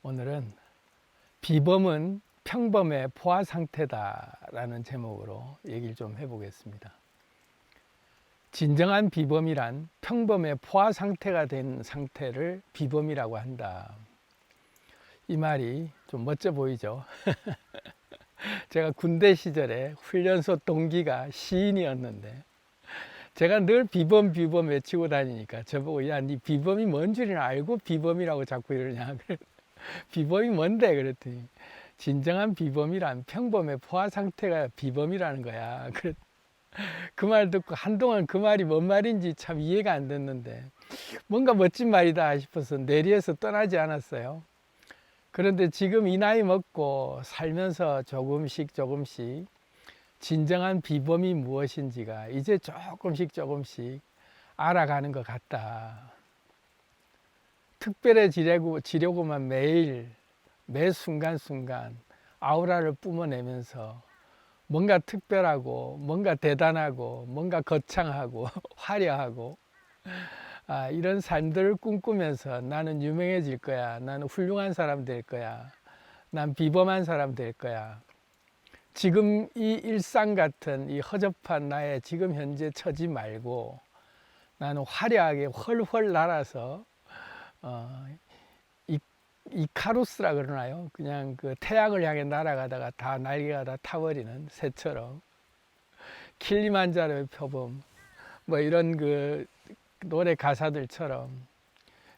오늘은 비범은 평범의 포화 상태다라는 제목으로 얘기를 좀 해보겠습니다. 진정한 비범이란 평범의 포화 상태가 된 상태를 비범이라고 한다. 이 말이 좀 멋져 보이죠? 제가 군대 시절에 훈련소 동기가 시인이었는데 제가 늘 비범 외치고 다니니까 저보고 야, 네 비범이 뭔 줄이나 알고 비범이라고 자꾸 이러냐. 비범이 뭔데? 그랬더니 진정한 비범이란 평범의 포화 상태가 비범이라는 거야. 그 말 듣고 한동안 그 말이 뭔 말인지 참 이해가 안 됐는데 뭔가 멋진 말이다 싶어서 뇌리에서 떠나지 않았어요. 그런데 지금 이 나이 먹고 살면서 조금씩 진정한 비범이 무엇인지가 이제 조금씩 알아가는 것 같다. 특별해지려고만 매일 매 순간순간 아우라를 뿜어내면서 뭔가 특별하고 뭔가 대단하고 뭔가 거창하고 화려하고 이런 삶들을 꿈꾸면서 나는 유명해질 거야, 나는 훌륭한 사람 될 거야, 난 비범한 사람 될 거야. 지금 이 일상 같은 이 허접한 나의 지금 현재 처지 말고 나는 화려하게 훨훨 날아서 이카루스라 그러나요? 그냥 그 태양을 향해 날아가다가 다 날개가 다 타버리는 새처럼 킬리만자로의 표범 뭐 이런 그 노래 가사들처럼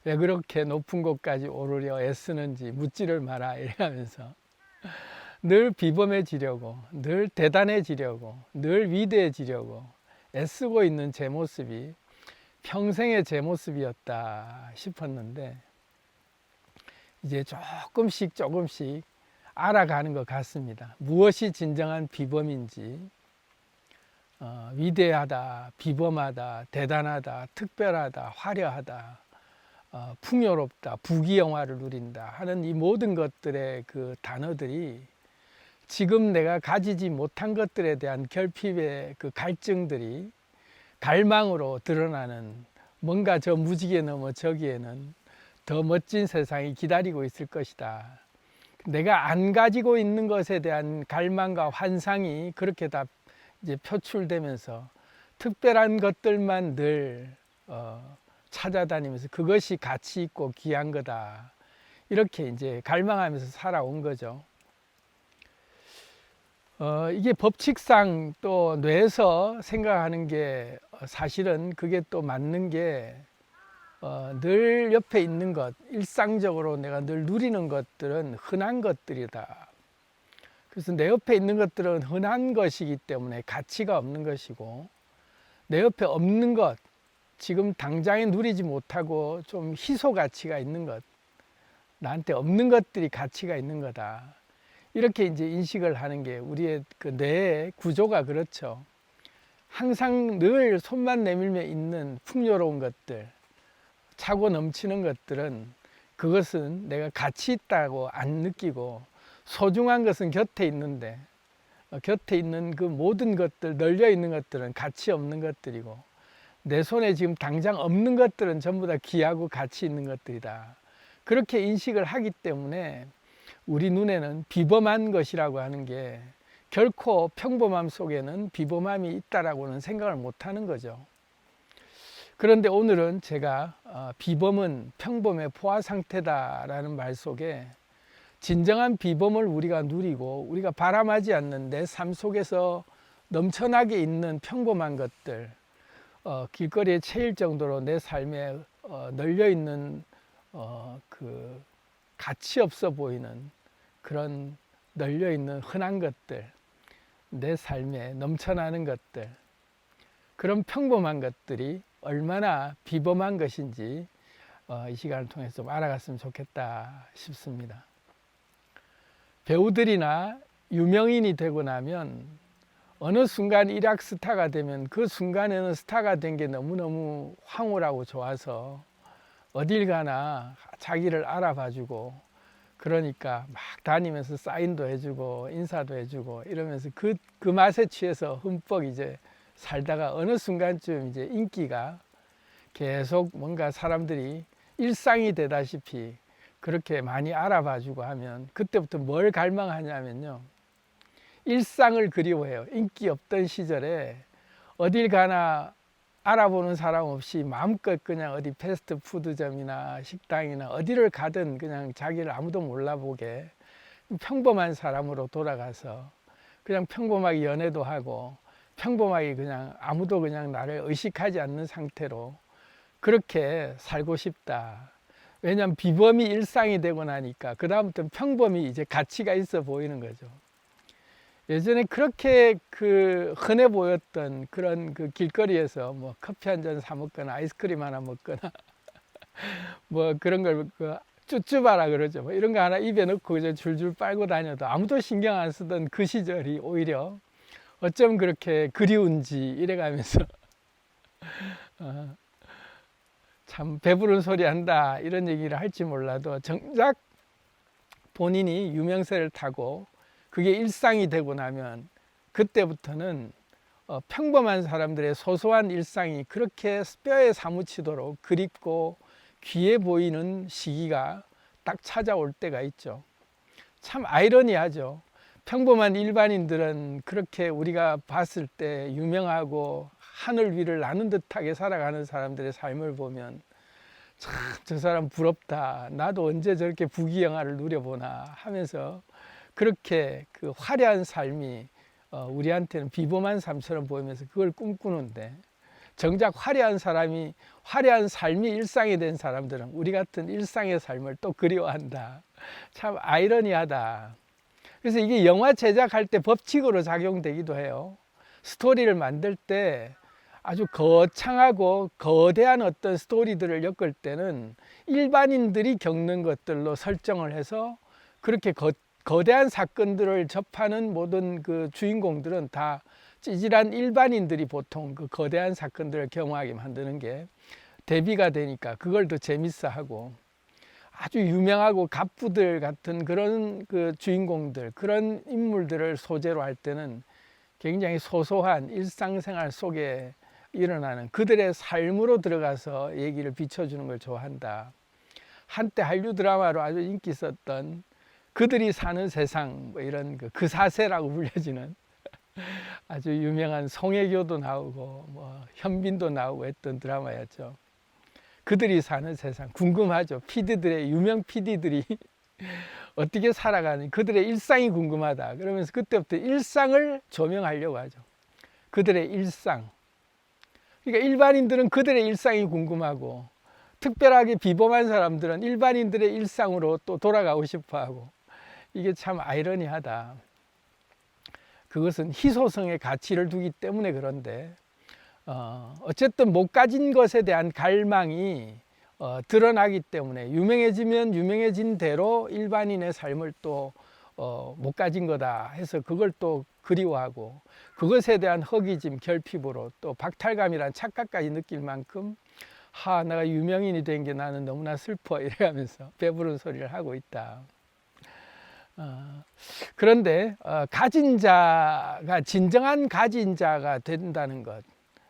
왜 그렇게 높은 곳까지 오르려 애쓰는지 묻지를 마라 이러면서 늘 비범해지려고 늘 대단해지려고 늘 위대해지려고 애쓰고 있는 제 모습이 평생의 제 모습이었다 싶었는데 이제 조금씩 알아가는 것 같습니다. 무엇이 진정한 비범인지, 위대하다, 비범하다, 대단하다, 특별하다, 화려하다, 풍요롭다, 부귀영화를 누린다 하는 이 모든 것들의 그 단어들이 지금 내가 가지지 못한 것들에 대한 결핍의 그 갈증들이 갈망으로 드러나는 뭔가 저 무지개 넘어 저기에는 더 멋진 세상이 기다리고 있을 것이다. 내가 안 가지고 있는 것에 대한 갈망과 환상이 그렇게 다 이제 표출되면서 특별한 것들만 늘 찾아다니면서 그것이 가치 있고 귀한 거다. 이렇게 이제 갈망하면서 살아온 거죠. 이게 법칙상 또 뇌에서 생각하는 게 사실은 그게 또 맞는 게 늘 옆에 있는 것, 일상적으로 내가 늘 누리는 것들은 흔한 것들이다. 그래서 내 옆에 있는 것들은 흔한 것이기 때문에 가치가 없는 것이고 내 옆에 없는 것, 지금 당장에 누리지 못하고 좀 희소 가치가 있는 것, 나한테 없는 것들이 가치가 있는 거다. 이렇게 이제 인식을 하는 게 우리의 그 뇌의 구조가 그렇죠. 항상 늘 손만 내밀며 있는 풍요로운 것들, 차고 넘치는 것들은 그것은 내가 가치 있다고 안 느끼고 소중한 것은 곁에 있는데 곁에 있는 그 모든 것들, 널려 있는 것들은 가치 없는 것들이고 내 손에 지금 당장 없는 것들은 전부 다 귀하고 가치 있는 것들이다. 그렇게 인식을 하기 때문에 우리 눈에는 비범한 것이라고 하는 게 결코 평범함 속에는 비범함이 있다라고는 생각을 못 하는 거죠. 그런데 오늘은 제가 비범은 평범의 포화 상태다라는 말 속에 진정한 비범을 우리가 누리고 우리가 바람하지 않는 내 삶 속에서 넘쳐나게 있는 평범한 것들, 길거리에 채일 정도로 내 삶에 널려 있는 그 가치 없어 보이는 그런 널려 있는 흔한 것들, 내 삶에 넘쳐나는 것들, 그런 평범한 것들이 얼마나 비범한 것인지 이 시간을 통해서 좀 알아갔으면 좋겠다 싶습니다. 배우들이나 유명인이 되고 나면 어느 순간 일약 스타가 되면 그 순간에는 스타가 된 게 너무너무 황홀하고 좋아서 어딜 가나 자기를 알아봐주고 그러니까 막 다니면서 사인도 해주고 인사도 해주고 이러면서 그 맛에 취해서 흠뻑 이제 살다가 어느 순간쯤 이제 인기가 계속 뭔가 사람들이 일상이 되다시피 그렇게 많이 알아봐주고 하면 그때부터 뭘 갈망하냐면요. 일상을 그리워해요. 인기 없던 시절에 어딜 가나 알아보는 사람 없이 마음껏 그냥 어디 패스트푸드점이나 식당이나 어디를 가든 그냥 자기를 아무도 몰라보게 평범한 사람으로 돌아가서 그냥 평범하게 연애도 하고 평범하게 그냥 아무도 그냥 나를 의식하지 않는 상태로 그렇게 살고 싶다. 왜냐하면 비범이 일상이 되고 나니까 그 다음부터는 평범이 이제 가치가 있어 보이는 거죠. 예전에 그렇게 그 흔해 보였던 그런 그 길거리에서 뭐 커피 한 잔 사 먹거나 아이스크림 하나 먹거나 뭐 그런 걸 그 쭈쭈바라 그러죠. 뭐 이런 거 하나 입에 넣고 이제 줄줄 빨고 다녀도 아무도 신경 안 쓰던 그 시절이 오히려 어쩜 그렇게 그리운지 이래가면서 참 배부른 소리 한다 이런 얘기를 할지 몰라도 정작 본인이 유명세를 타고 그게 일상이 되고 나면 그때부터는 평범한 사람들의 소소한 일상이 그렇게 뼈에 사무치도록 그립고 귀해 보이는 시기가 딱 찾아올 때가 있죠. 참 아이러니하죠. 평범한 일반인들은 그렇게 우리가 봤을 때 유명하고 하늘 위를 나는 듯하게 살아가는 사람들의 삶을 보면 참 저 사람 부럽다. 나도 언제 저렇게 부귀영화를 누려보나 하면서 그렇게 그 화려한 삶이 우리한테는 비범한 삶처럼 보이면서 그걸 꿈꾸는데 정작 화려한 삶이 일상이 된 사람들은 우리 같은 일상의 삶을 또 그리워한다. 참 아이러니하다. 그래서 이게 영화 제작할 때 법칙으로 작용되기도 해요. 스토리를 만들 때 아주 거창하고 거대한 어떤 스토리들을 엮을 때는 일반인들이 겪는 것들로 설정을 해서 그렇게 거대한 사건들을 접하는 모든 그 주인공들은 다 찌질한 일반인들이 보통 그 거대한 사건들을 경험하게 만드는 게 대비가 되니까 그걸 더 재밌어 하고 아주 유명하고 갑부들 같은 그런 그 주인공들 그런 인물들을 소재로 할 때는 굉장히 소소한 일상생활 속에 일어나는 그들의 삶으로 들어가서 얘기를 비춰주는 걸 좋아한다. 한때 한류 드라마로 아주 인기 있었던 그들이 사는 세상 뭐 이런 그 사세라고 불려지는 아주 유명한 송혜교도 나오고 뭐 현빈도 나오고 했던 드라마였죠. 그들이 사는 세상 궁금하죠. PD들의 유명 PD들이 어떻게 살아가는 그들의 일상이 궁금하다. 그러면서 그때부터 일상을 조명하려고 하죠. 그들의 일상. 그러니까 일반인들은 그들의 일상이 궁금하고 특별하게 비범한 사람들은 일반인들의 일상으로 또 돌아가고 싶어하고 이게 참 아이러니하다. 그것은 희소성의 가치를 두기 때문에 그런데 어쨌든 못 가진 것에 대한 갈망이 드러나기 때문에 유명해지면 유명해진 대로 일반인의 삶을 또 못 가진 거다 해서 그걸 또 그리워하고 그것에 대한 허기짐, 결핍으로 또 박탈감이란 착각까지 느낄 만큼 내가 유명인이 된 게 나는 너무나 슬퍼 이래가면서 배부른 소리를 하고 있다. 그런데 가진 자가 진정한 가진 자가 된다는 것,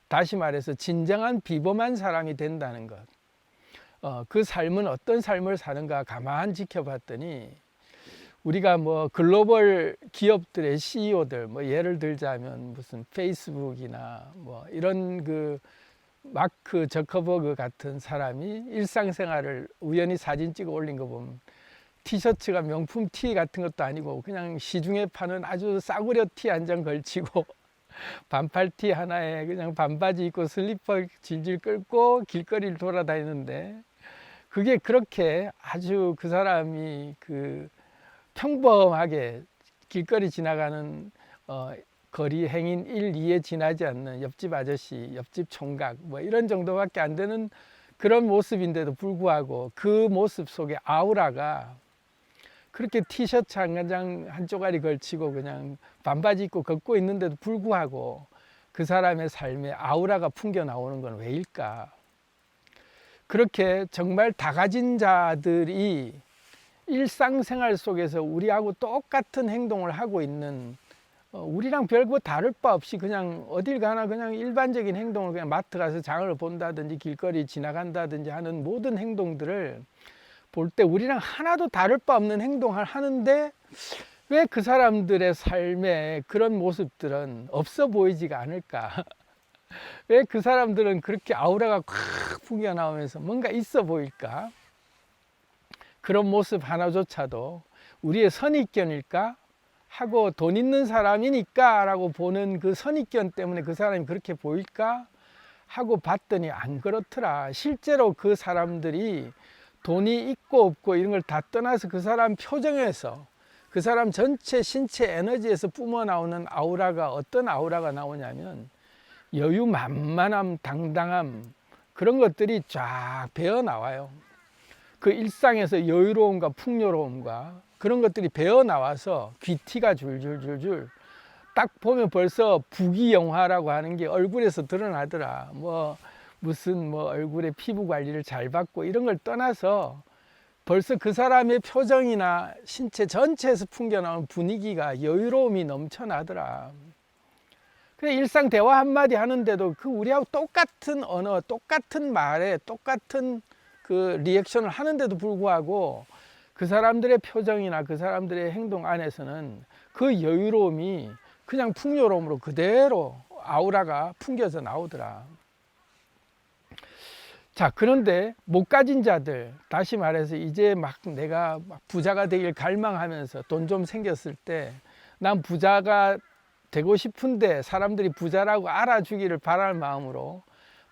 다시 말해서 진정한 비범한 사람이 된다는 것, 그 삶은 어떤 삶을 사는가 가만 지켜봤더니 우리가 뭐 글로벌 기업들의 CEO들 뭐 예를 들자면 무슨 페이스북이나 뭐 이런 그 마크 저커버그 같은 사람이 일상생활을 우연히 사진 찍어 올린 거 보면 티셔츠가 명품 티 같은 것도 아니고 그냥 시중에 파는 아주 싸구려 티 한 장 걸치고 반팔 티 하나에 그냥 반바지 입고 슬리퍼 질질 끌고 길거리를 돌아다니는데 그게 그렇게 아주 그 사람이 그 평범하게 길거리 지나가는 거리 행인 1, 2에 지나지 않는 옆집 아저씨, 옆집 총각 뭐 이런 정도밖에 안 되는 그런 모습인데도 불구하고 그 모습 속에 아우라가 그렇게 티셔츠 한 쪼가리 걸치고 그냥 반바지 입고 걷고 있는데도 불구하고 그 사람의 삶에 아우라가 풍겨 나오는 건 왜일까? 그렇게 정말 다 가진 자들이 일상생활 속에서 우리하고 똑같은 행동을 하고 있는 우리랑 별거 다를 바 없이 그냥 어딜 가나 그냥 일반적인 행동을 그냥 마트 가서 장을 본다든지 길거리 지나간다든지 하는 모든 행동들을 볼 때 우리랑 하나도 다를 바 없는 행동을 하는데 왜 그 사람들의 삶에 그런 모습들은 없어 보이지가 않을까? 왜 그 사람들은 그렇게 아우라가 콱 풍겨나오면서 뭔가 있어 보일까? 그런 모습 하나조차도 우리의 선입견일까? 하고 돈 있는 사람이니까 라고 보는 그 선입견 때문에 그 사람이 그렇게 보일까? 하고 봤더니 안 그렇더라. 실제로 그 사람들이 돈이 있고 없고 이런 걸 다 떠나서 그 사람 표정에서 그 사람 전체 신체 에너지에서 뿜어나오는 아우라가 어떤 아우라가 나오냐면 여유만만함, 당당함 그런 것들이 쫙 배어 나와요. 그 일상에서 여유로움과 풍요로움과 그런 것들이 배어 나와서 귀티가 줄줄줄줄 딱 보면 벌써 부귀영화라고 하는 게 얼굴에서 드러나더라. 무슨 얼굴에 피부 관리를 잘 받고 이런 걸 떠나서 벌써 그 사람의 표정이나 신체 전체에서 풍겨나온 분위기가 여유로움이 넘쳐나더라. 그래 일상 대화 한마디 하는데도 그 우리하고 똑같은 언어, 똑같은 말에 똑같은 그 리액션을 하는데도 불구하고 그 사람들의 표정이나 그 사람들의 행동 안에서는 그 여유로움이 그냥 풍요로움으로 그대로 아우라가 풍겨져 나오더라. 자, 그런데 못 가진 자들, 다시 말해서 이제 막 내가 부자가 되길 갈망하면서 돈 좀 생겼을 때 난 부자가 되고 싶은데 사람들이 부자라고 알아주기를 바라는 마음으로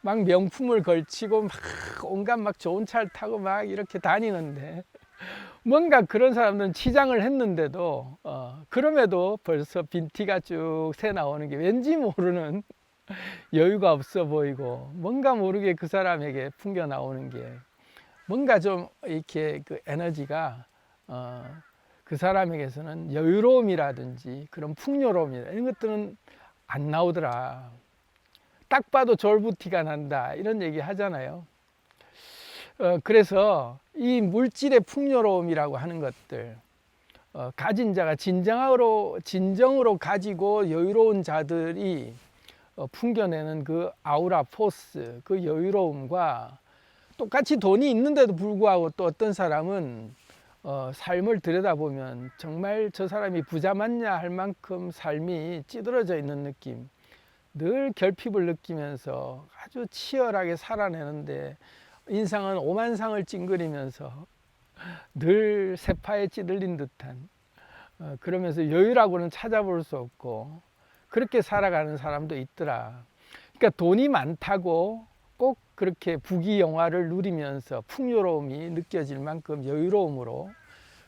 막 명품을 걸치고 막 온갖 막 좋은 차를 타고 막 이렇게 다니는데 뭔가 그런 사람들은 치장을 했는데도 그럼에도 벌써 빈티가 쭉 새 나오는 게 왠지 모르는 여유가 없어 보이고 뭔가 모르게 그 사람에게 풍겨 나오는 게 뭔가 좀 이렇게 그 에너지가 그 사람에게서는 여유로움이라든지 그런 풍요로움이라 이런 것들은 안 나오더라. 딱 봐도 졸부티가 난다 이런 얘기 하잖아요. 그래서 이 물질의 풍요로움이라고 하는 것들 가진 자가 진정으로 가지고 여유로운 자들이 풍겨내는 그 아우라 포스, 그 여유로움과 똑같이 돈이 있는데도 불구하고 또 어떤 사람은 삶을 들여다보면 정말 저 사람이 부자 맞냐 할 만큼 삶이 찌들어져 있는 느낌, 늘 결핍을 느끼면서 아주 치열하게 살아내는데 인상은 오만상을 찡그리면서 늘 세파에 찌들린 듯한 그러면서 여유라고는 찾아볼 수 없고 그렇게 살아가는 사람도 있더라. 그러니까 돈이 많다고 꼭 그렇게 부귀영화를 누리면서 풍요로움이 느껴질 만큼 여유로움으로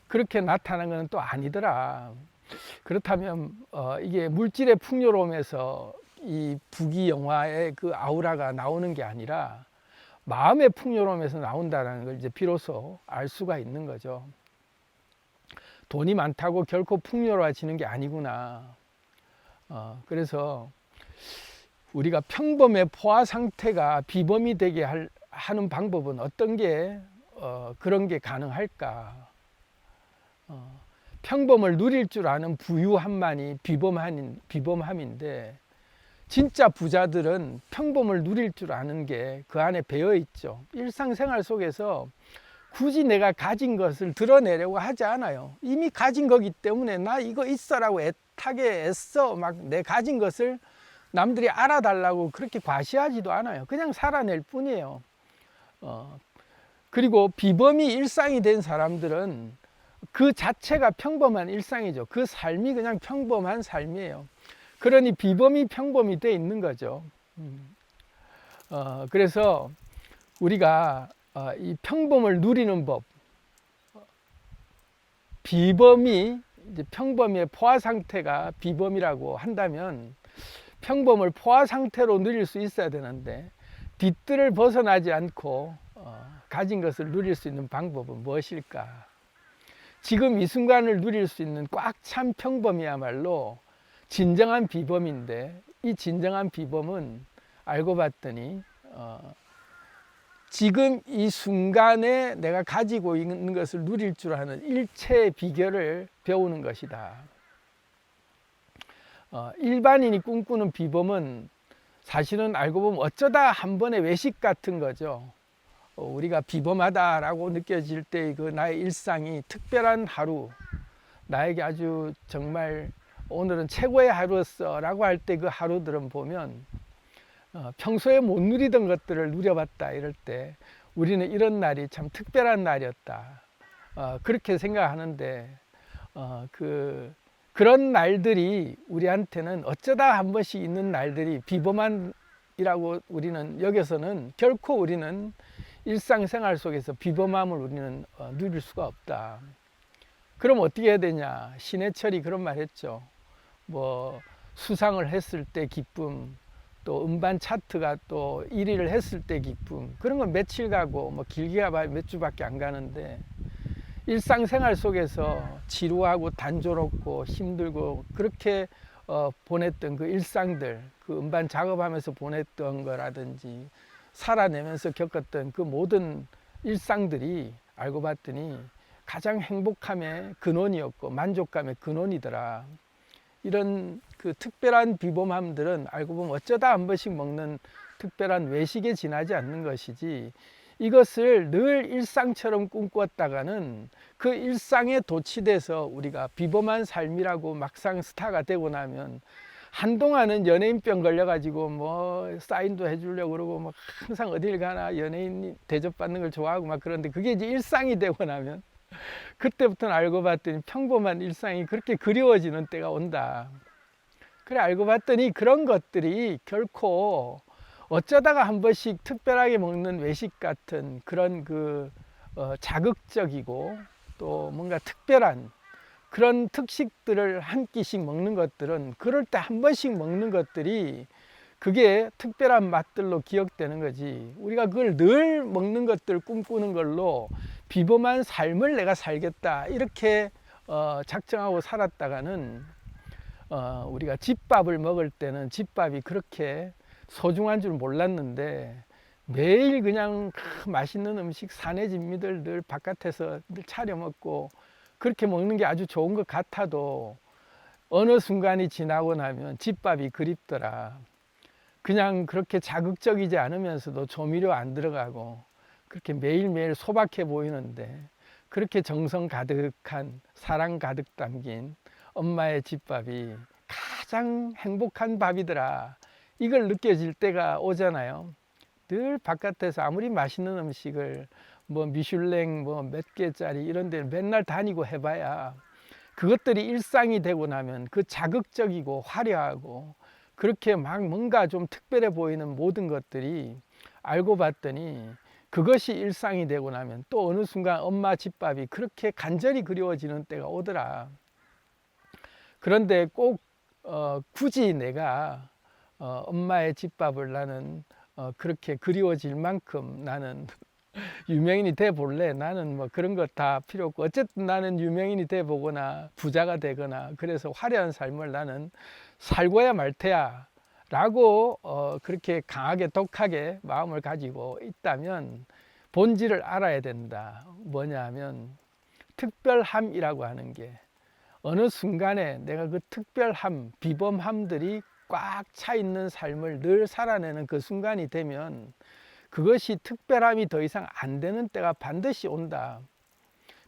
그렇게 나타나는 건 또 아니더라. 그렇다면 이게 물질의 풍요로움에서 이 부귀영화의 그 아우라가 나오는 게 아니라 마음의 풍요로움에서 나온다는 걸 이제 비로소 알 수가 있는 거죠. 돈이 많다고 결코 풍요로워지는 게 아니구나. 그래서 우리가 평범의 포화 상태가 비범이 되게 하는 방법은 어떤 게 그런 게 가능할까? 평범을 누릴 줄 아는 부유함만이 비범함인데 진짜 부자들은 평범을 누릴 줄 아는 게 그 안에 배어 있죠. 일상생활 속에서 굳이 내가 가진 것을 드러내려고 하지 않아요. 이미 가진 거기 때문에 나 이거 있어라고 애타게 애써 막 내 가진 것을 남들이 알아달라고 그렇게 과시하지도 않아요. 그냥 살아낼 뿐이에요. 그리고 비범이 일상이 된 사람들은 그 자체가 평범한 일상이죠. 그 삶이 그냥 평범한 삶이에요. 그러니 비범이 평범이 돼 있는 거죠. 그래서 우리가 이 평범을 누리는 법, 비범이 이제 평범의 포화 상태가 비범이라고 한다면 평범을 포화 상태로 누릴 수 있어야 되는데 뒷뜰을 벗어나지 않고 가진 것을 누릴 수 있는 방법은 무엇일까? 지금 이 순간을 누릴 수 있는 꽉 찬 평범이야말로 진정한 비범인데 이 진정한 비범은 알고 봤더니 지금 이 순간에 내가 가지고 있는 것을 누릴 줄 아는 일체의 비결을 배우는 것이다. 일반인이 꿈꾸는 비범은 사실은 알고 보면 어쩌다 한 번의 외식 같은 거죠. 우리가 비범하다라고 느껴질 때 그 나의 일상이 특별한 하루, 나에게 아주 정말 오늘은 최고의 하루였어 라고 할 때 그 하루들은 보면 평소에 못 누리던 것들을 누려봤다 이럴 때 우리는 이런 날이 참 특별한 날이었다, 그렇게 생각하는데, 그런 날들이 우리한테는 어쩌다 한 번씩 있는 날들이 비범한이라고 우리는 여기서는 결코 우리는 일상생활 속에서 비범함을 우리는 누릴 수가 없다. 그럼 어떻게 해야 되냐? 신해철이 그런 말 했죠. 뭐 수상을 했을 때 기쁨, 또 음반 차트가 또 1위를 했을 때 기쁨, 그런 건 며칠 가고 뭐 길게 가봐야 몇 주밖에 안 가는데, 일상생활 속에서 지루하고 단조롭고 힘들고 그렇게 보냈던 그 일상들, 그 음반 작업하면서 보냈던 거라든지 살아내면서 겪었던 그 모든 일상들이 알고 봤더니 가장 행복함의 근원이었고 만족감의 근원이더라. 이런 그 특별한 비범함들은 알고 보면 어쩌다 한 번씩 먹는 특별한 외식에 지나지 않는 것이지, 이것을 늘 일상처럼 꿈꾸었다가는 그 일상에 도취돼서 우리가 비범한 삶이라고 막상 스타가 되고 나면 한동안은 연예인병 걸려가지고 뭐 사인도 해주려고 그러고 막 항상 어딜 가나 연예인 대접받는 걸 좋아하고 막 그런데, 그게 이제 일상이 되고 나면 그때부터는 알고 봤더니 평범한 일상이 그렇게 그리워지는 때가 온다. 그래, 알고 봤더니 그런 것들이 결코 어쩌다가 한 번씩 특별하게 먹는 외식 같은 그런 자극적이고 또 뭔가 특별한 그런 특식들을 한 끼씩 먹는 것들은 그럴 때 한 번씩 먹는 것들이 그게 특별한 맛들로 기억되는 거지, 우리가 그걸 늘 먹는 것들 꿈꾸는 걸로 비범한 삶을 내가 살겠다 이렇게 작정하고 살았다가는 우리가 집밥을 먹을 때는 집밥이 그렇게 소중한 줄 몰랐는데, 매일 그냥 맛있는 음식 사내 진미들 늘 바깥에서 늘 차려 먹고 그렇게 먹는 게 아주 좋은 것 같아도 어느 순간이 지나고 나면 집밥이 그립더라. 그냥 그렇게 자극적이지 않으면서도 조미료 안 들어가고 그렇게 매일매일 소박해 보이는데, 그렇게 정성 가득한 사랑 가득 담긴 엄마의 집밥이 가장 행복한 밥이더라, 이걸 느껴질 때가 오잖아요. 늘 바깥에서 아무리 맛있는 음식을 뭐 미슐랭 뭐 몇 개짜리 이런 데를 맨날 다니고 해봐야 그것들이 일상이 되고 나면 그 자극적이고 화려하고 그렇게 막 뭔가 좀 특별해 보이는 모든 것들이 알고 봤더니 그것이 일상이 되고 나면 또 어느 순간 엄마 집밥이 그렇게 간절히 그리워지는 때가 오더라. 그런데 꼭 굳이 내가 엄마의 집밥을 나는 그렇게 그리워질 만큼 나는 유명인이 돼 볼래? 나는 뭐 그런 거 다 필요 없고 어쨌든 나는 유명인이 돼 보거나 부자가 되거나 그래서 화려한 삶을 나는 살고야 말 테야 라고 그렇게 강하게 독하게 마음을 가지고 있다면 본질을 알아야 된다. 뭐냐 하면 특별함이라고 하는 게 어느 순간에 내가 그 특별함, 비범함들이 꽉 차 있는 삶을 늘 살아내는 그 순간이 되면 그것이 특별함이 더 이상 안 되는 때가 반드시 온다.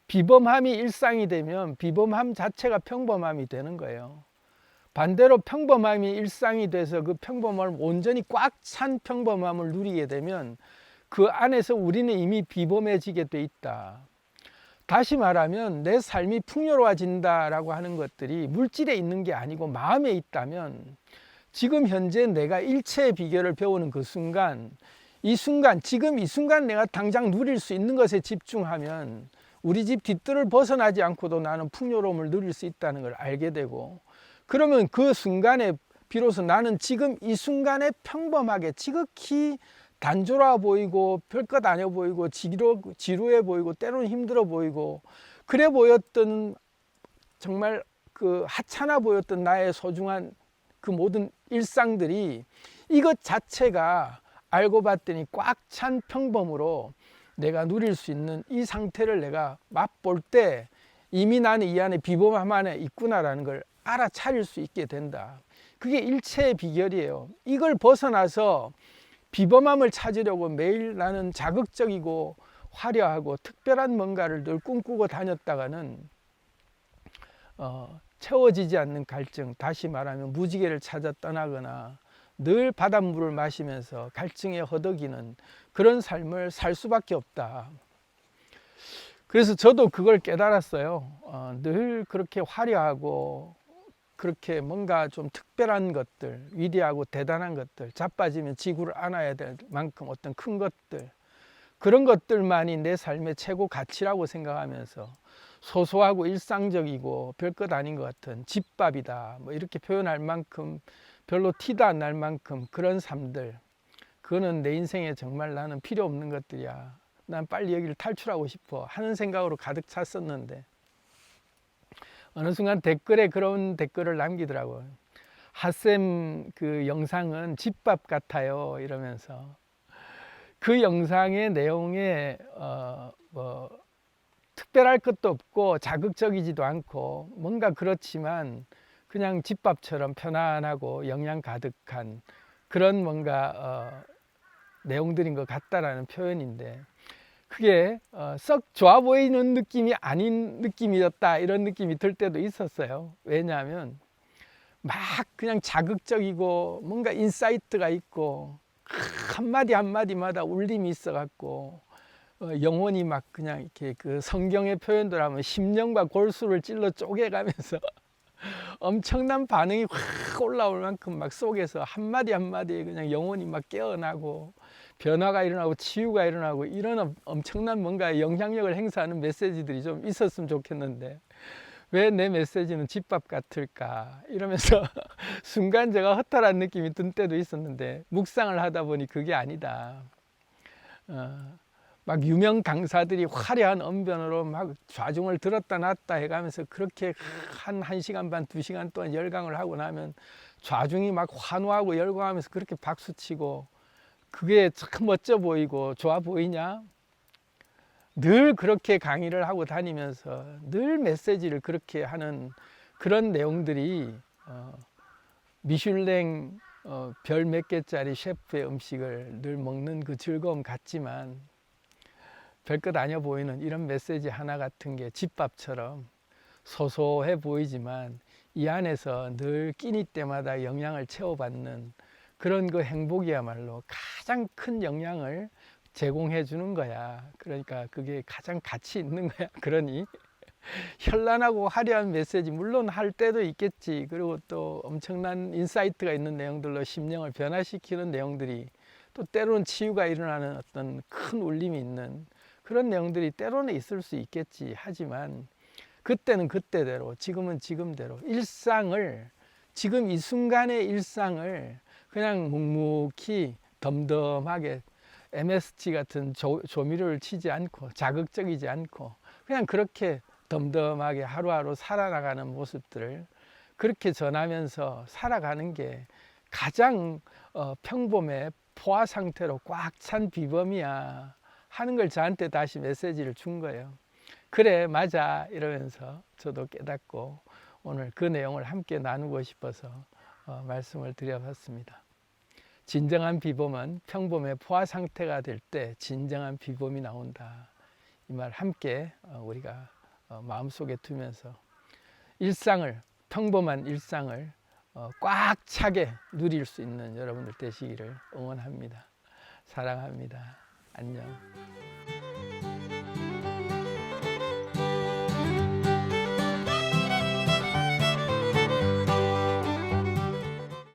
비범함이 일상이 되면 비범함 자체가 평범함이 되는 거예요. 반대로 평범함이 일상이 돼서 그 평범함을 온전히 꽉 찬 평범함을 누리게 되면 그 안에서 우리는 이미 비범해지게 돼 있다. 다시 말하면 내 삶이 풍요로워진다라고 하는 것들이 물질에 있는 게 아니고 마음에 있다면 지금 현재 내가 일체의 비결을 배우는 그 순간, 이 순간, 지금 이 순간 내가 당장 누릴 수 있는 것에 집중하면 우리 집 뒷뜰을 벗어나지 않고도 나는 풍요로움을 누릴 수 있다는 걸 알게 되고, 그러면 그 순간에 비로소 나는 지금 이 순간에 평범하게 지극히 단조로워 보이고 별것 아니어 보이고 지루해 보이고 때로는 힘들어 보이고 그래 보였던 정말 그 하찮아 보였던 나의 소중한 그 모든 일상들이 이것 자체가 알고 봤더니 꽉 찬 평범으로 내가 누릴 수 있는 이 상태를 내가 맛볼 때 이미 나는 이 안에 비범함 안에 있구나라는 걸 알아차릴 수 있게 된다. 그게 일체의 비결이에요. 이걸 벗어나서 비범함을 찾으려고 매일 나는 자극적이고 화려하고 특별한 뭔가를 늘 꿈꾸고 다녔다가는 채워지지 않는 갈증, 다시 말하면 무지개를 찾아 떠나거나 늘 바닷물을 마시면서 갈증에 허덕이는 그런 삶을 살 수밖에 없다. 그래서 저도 그걸 깨달았어요. 늘 그렇게 화려하고 그렇게 뭔가 좀 특별한 것들, 위대하고 대단한 것들, 자빠지면 지구를 안아야 될 만큼 어떤 큰 것들, 그런 것들만이 내 삶의 최고 가치라고 생각하면서 소소하고 일상적이고 별것 아닌 것 같은 집밥이다, 뭐 이렇게 표현할 만큼 별로 티도 안 날 만큼 그런 삶들, 그거는 내 인생에 정말 나는 필요 없는 것들이야. 난 빨리 여기를 탈출하고 싶어 하는 생각으로 가득 찼었는데 어느 순간 댓글에 그런 댓글을 남기더라고요. 핫쌤 그 영상은 집밥 같아요 이러면서, 그 영상의 내용에 뭐 특별할 것도 없고 자극적이지도 않고 뭔가 그렇지만 그냥 집밥처럼 편안하고 영양 가득한 그런 뭔가 내용들인 것 같다라는 표현인데, 그게 썩 좋아 보이는 느낌이 아닌 느낌이었다 이런 느낌이 들 때도 있었어요. 왜냐하면 막 그냥 자극적이고 뭔가 인사이트가 있고 한마디 한마디마다 울림이 있어 갖고 영혼이 막 그냥 이렇게 그 성경의 표현들 하면 심령과 골수를 찔러 쪼개가면서 엄청난 반응이 확 올라올 만큼 막 속에서 한마디 한마디에 그냥 영혼이 막 깨어나고 변화가 일어나고 치유가 일어나고 이런 엄청난 뭔가 영향력을 행사하는 메시지들이 좀 있었으면 좋겠는데 왜 내 메시지는 집밥 같을까 이러면서 순간 제가 허탈한 느낌이 든 때도 있었는데, 묵상을 하다 보니 그게 아니다. 막 유명 강사들이 화려한 언변으로 막 좌중을 들었다 놨다 해가면서 그렇게 한 1시간 반, 2시간 동안 열강을 하고 나면 좌중이 막 환호하고 열광하면서 그렇게 박수치고 그게 참 멋져 보이고 좋아 보이냐? 늘 그렇게 강의를 하고 다니면서 늘 메시지를 그렇게 하는 그런 내용들이 미슐랭 별 몇 개짜리 셰프의 음식을 늘 먹는 그 즐거움 같지만 별것 아니어 보이는 이런 메시지 하나 같은 게 집밥처럼 소소해 보이지만 이 안에서 늘 끼니 때마다 영양을 채워받는 그런 그 행복이야말로 가장 큰 영향을 제공해 주는 거야. 그러니까 그게 가장 가치 있는 거야. 그러니 현란하고 화려한 메시지 물론 할 때도 있겠지. 그리고 또 엄청난 인사이트가 있는 내용들로 심령을 변화시키는 내용들이, 또 때로는 치유가 일어나는 어떤 큰 울림이 있는 그런 내용들이 때로는 있을 수 있겠지. 하지만 그때는 그때대로, 지금은 지금대로 일상을, 지금 이 순간의 일상을 그냥 묵묵히 덤덤하게 MSG 같은 조미료를 치지 않고 자극적이지 않고 그냥 그렇게 덤덤하게 하루하루 살아나가는 모습들을 그렇게 전하면서 살아가는 게 가장 평범해 포화 상태로 꽉 찬 비범이야 하는 걸 저한테 다시 메시지를 준 거예요. 그래 맞아 이러면서 저도 깨닫고 오늘 그 내용을 함께 나누고 싶어서 말씀을 드려봤습니다. 진정한 비범은 평범의 포화 상태가 될 때 진정한 비범이 나온다. 이 말 함께 우리가 마음속에 두면서 일상을, 평범한 일상을 꽉 차게 누릴 수 있는 여러분들 되시기를 응원합니다. 사랑합니다. 안녕.